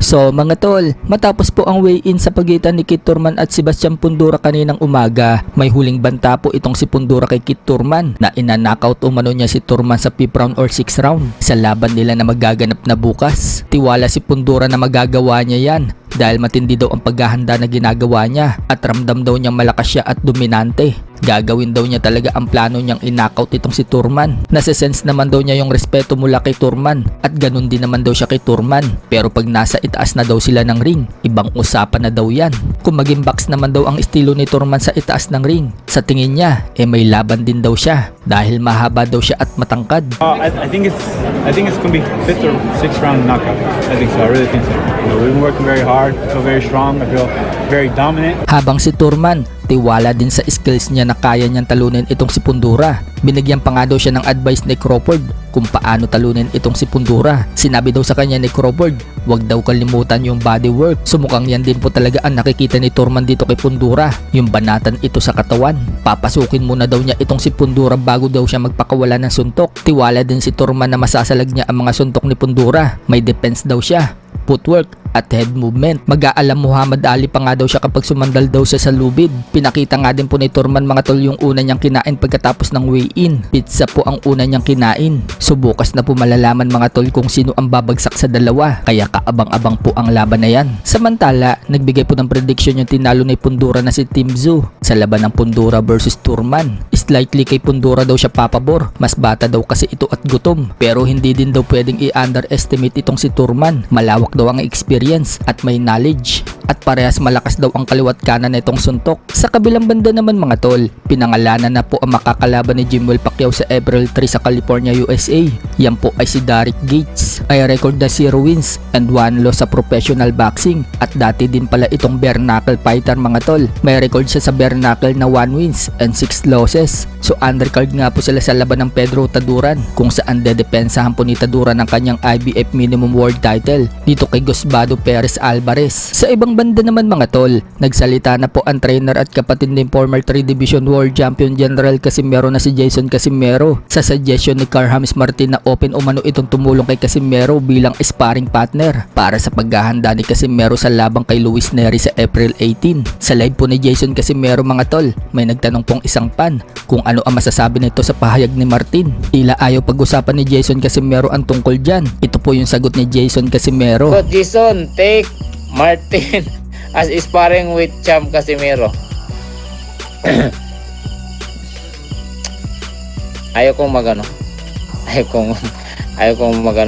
So mga tol, matapos po ang weigh-in sa pagitan ni Kit Thurman at Sebastian Fundora kaninang umaga, may huling banta po itong si Fundora kay Kit Thurman na inanknockout umano niya si Thurman sa 5th round or 6th round sa laban nila na magaganap na bukas. Tiwala si Fundora na magagawa niya yan dahil matindi daw ang paghahanda na ginagawa niya at ramdam daw niyang malakas siya at dominante. Gagawin daw niya talaga ang plano niyang i-knockout itong si Thurman. Nasa-sense naman daw niya yung respeto mula kay Thurman at ganun din naman daw siya kay Thurman. Pero pag nasa itaas na daw sila ng ring, ibang usapan na daw yan. Kung maging box naman daw ang estilo ni Thurman sa itaas ng ring, sa tingin niya, may laban din daw siya dahil mahaba daw siya at matangkad. I think it's gonna be 5th or 6th round knockout. I think so. I really think so. We've been working very hard. I feel very strong. I feel very dominant. Habang si Thurman, tiwala din sa skills niya na kaya niyang talunin itong si Fundora. Binigyan pa nga daw siya ng advice ni Crawford kung paano talunin itong si Fundora. Sinabi daw sa kanya ni Crawford, wag daw kalimutan yung body work. Sumukhang yan din po talaga ang nakikita ni Thurman dito kay Fundora, yung banatan ito sa katawan. Papasukin muna daw niya itong si Fundora bago daw siya magpakawala ng suntok. Tiwala din si Thurman na masasalag niya ang mga suntok ni Fundora. May defense daw siya, footwork at head movement. Mag-aalam Muhammad Ali pa nga daw siya kapag sumandal daw siya sa lubid. Pinakita nga din po ni Thurman mga tol yung una niyang kinain pagkatapos ng weigh-in. Pizza po ang una niyang kinain. So bukas na po malalaman mga tol kung sino ang babagsak sa dalawa. Kaya kaabang-abang po ang laban na yan. Samantala, nagbigay po ng prediction yung tinalo ni Fundora na si Tim Tszyu sa laban ng Fundora versus Thurman. Slightly kay Fundora daw siya papabor. Mas bata daw kasi ito at gutom. Pero hindi din daw pwedeng i-underestimate itong si Thurman. Malawak daw ang experience at may knowledge at parehas malakas daw ang kaliwat kanan na itong suntok. Sa kabilang banda naman mga tol, pinangalanan na po ang makakalaban ni Jimwell Pacquiao sa April 3 sa California, USA. Yan po ay si Derrick Gates. Ay record na 0 wins and 1 loss sa professional boxing at dati din pala itong bare knuckle fighter mga tol. May record siya sa bare knuckle na 1 wins and 6 losses. So undercard nga po sila sa laban ng Pedro Taduran kung saan dedepensahan po ni Taduran ang kanyang IBF minimum world title dito kay Gusbado Perez Alvarez. Sa ibang banda naman mga tol, nagsalita na po ang trainer at kapatid ng former 3 Division World Champion General Casimero na si Jason Casimero sa suggestion ni Carl-James Martin na open umano itong tumulong kay Casimero bilang sparring partner para sa paghahanda ni Casimero sa labang kay Luis Nery sa April 18. Sa live po ni Jason Casimero mga tol, may nagtanong pong isang fan kung ano ang masasabi nito sa pahayag ni Martin. Tila ayaw pag-usapan ni Jason Casimero ang tungkol dyan. Ito po yung sagot ni Jason Casimero. Coach Jason, take Martin as sparring with Champ Casimero. Ayaw kong magano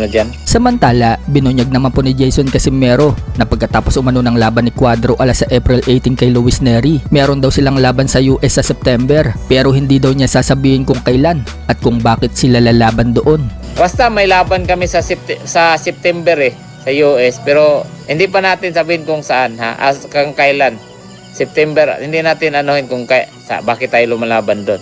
dyan. Samantala, binunyag naman po ni Jason Casimero na pagkatapos umano ng laban ni Cuadro alas sa April 18 kay Luis Nery, meron daw silang laban sa US sa September pero hindi daw niya sasabihin kung kailan at kung bakit sila lalaban doon. Basta may laban kami sa September sa US pero hindi pa natin sabihin kung saan kung kailan. September, hindi natin anuhin kung bakit tayo lumalaban doon.